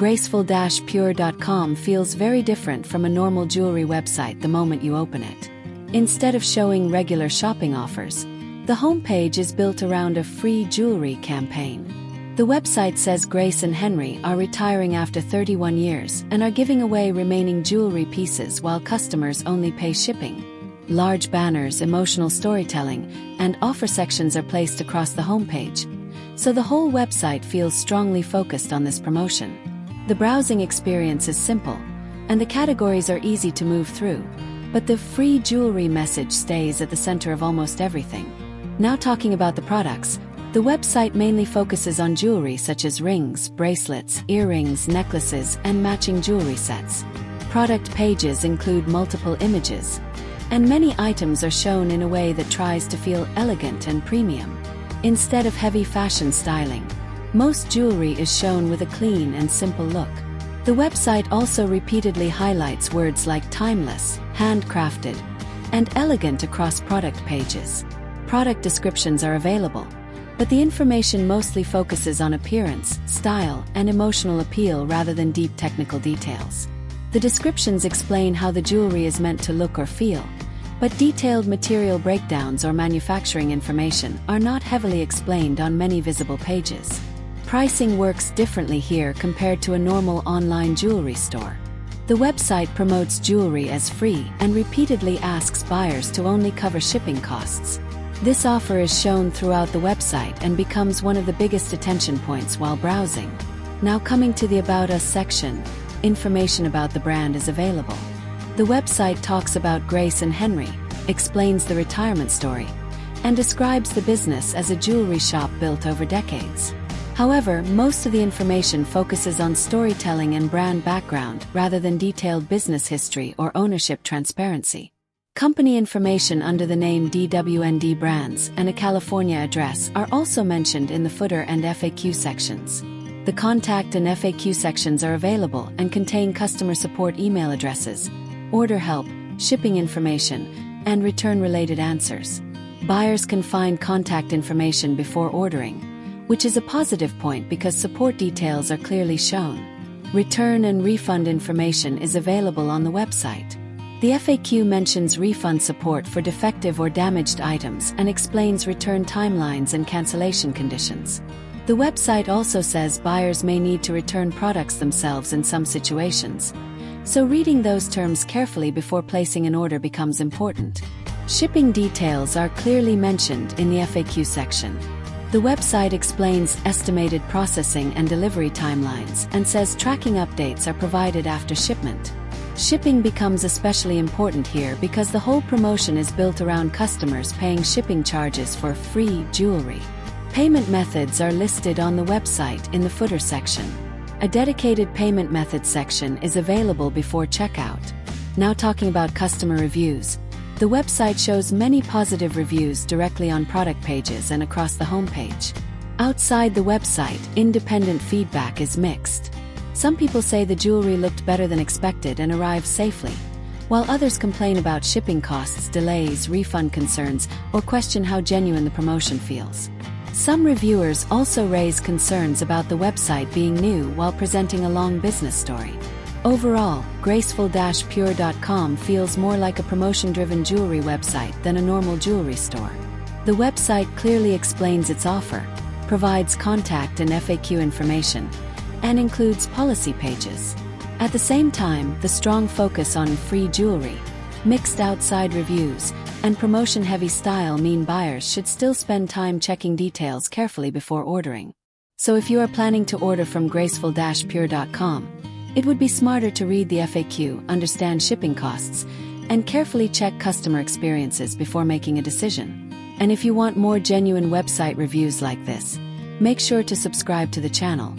Graceful-pure.com feels very different from a normal jewelry website the moment you open it. Instead of showing regular shopping offers, the homepage is built around a free jewelry campaign. The website says Grace and Henry are retiring after 31 years and are giving away remaining jewelry pieces while customers only pay shipping. Large banners, emotional storytelling, and offer sections are placed across the homepage, so the whole website feels strongly focused on this promotion. The browsing experience is simple, and the categories are easy to move through, but the free jewelry message stays at the center of almost everything. Now talking about the products, the website mainly focuses on jewelry such as rings, bracelets, earrings, necklaces, and matching jewelry sets. Product pages include multiple images, and many items are shown in a way that tries to feel elegant and premium. Instead of heavy fashion styling, most jewelry is shown with a clean and simple look. The website also repeatedly highlights words like timeless, handcrafted, and elegant across product pages. Product descriptions are available, but the information mostly focuses on appearance, style, and emotional appeal rather than deep technical details. The descriptions explain how the jewelry is meant to look or feel, but detailed material breakdowns or manufacturing information are not heavily explained on many visible pages. Pricing works differently here compared to a normal online jewelry store. The website promotes jewelry as free and repeatedly asks buyers to only cover shipping costs. This offer is shown throughout the website and becomes one of the biggest attention points while browsing. Now coming to the About Us section, information about the brand is available. The website talks about Grace and Henry, explains the retirement story, and describes the business as a jewelry shop built over decades. However, most of the information focuses on storytelling and brand background rather than detailed business history or ownership transparency. Company information under the name DWND Brands and a California address are also mentioned in the footer and FAQ sections. The contact and FAQ sections are available and contain customer support email addresses, order help, shipping information, and return-related answers. Buyers can find contact information before ordering, which is a positive point because support details are clearly shown. Return and refund information is available on the website. The FAQ mentions refund support for defective or damaged items and explains return timelines and cancellation conditions. The website also says buyers may need to return products themselves in some situations, so reading those terms carefully before placing an order becomes important. Shipping details are clearly mentioned in the FAQ section. The website explains estimated processing and delivery timelines and says tracking updates are provided after shipment. Shipping becomes especially important here because the whole promotion is built around customers paying shipping charges for free jewelry. Payment methods are listed on the website in the footer section. A dedicated payment method section is available before checkout. Now talking about customer reviews. The website shows many positive reviews directly on product pages and across the homepage. Outside the website, independent feedback is mixed. Some people say the jewelry looked better than expected and arrived safely, while others complain about shipping costs, delays, refund concerns, or question how genuine the promotion feels. Some reviewers also raise concerns about the website being new while presenting a long business story. Overall, Graceful-pure.com feels more like a promotion-driven jewelry website than a normal jewelry store. The website clearly explains its offer, provides contact and FAQ information, and includes policy pages. At the same time, the strong focus on free jewelry, mixed outside reviews, and promotion-heavy style mean buyers should still spend time checking details carefully before ordering. So if you are planning to order from Graceful-pure.com, it would be smarter to read the FAQ, understand shipping costs, and carefully check customer experiences before making a decision. And if you want more genuine website reviews like this, make sure to subscribe to the channel.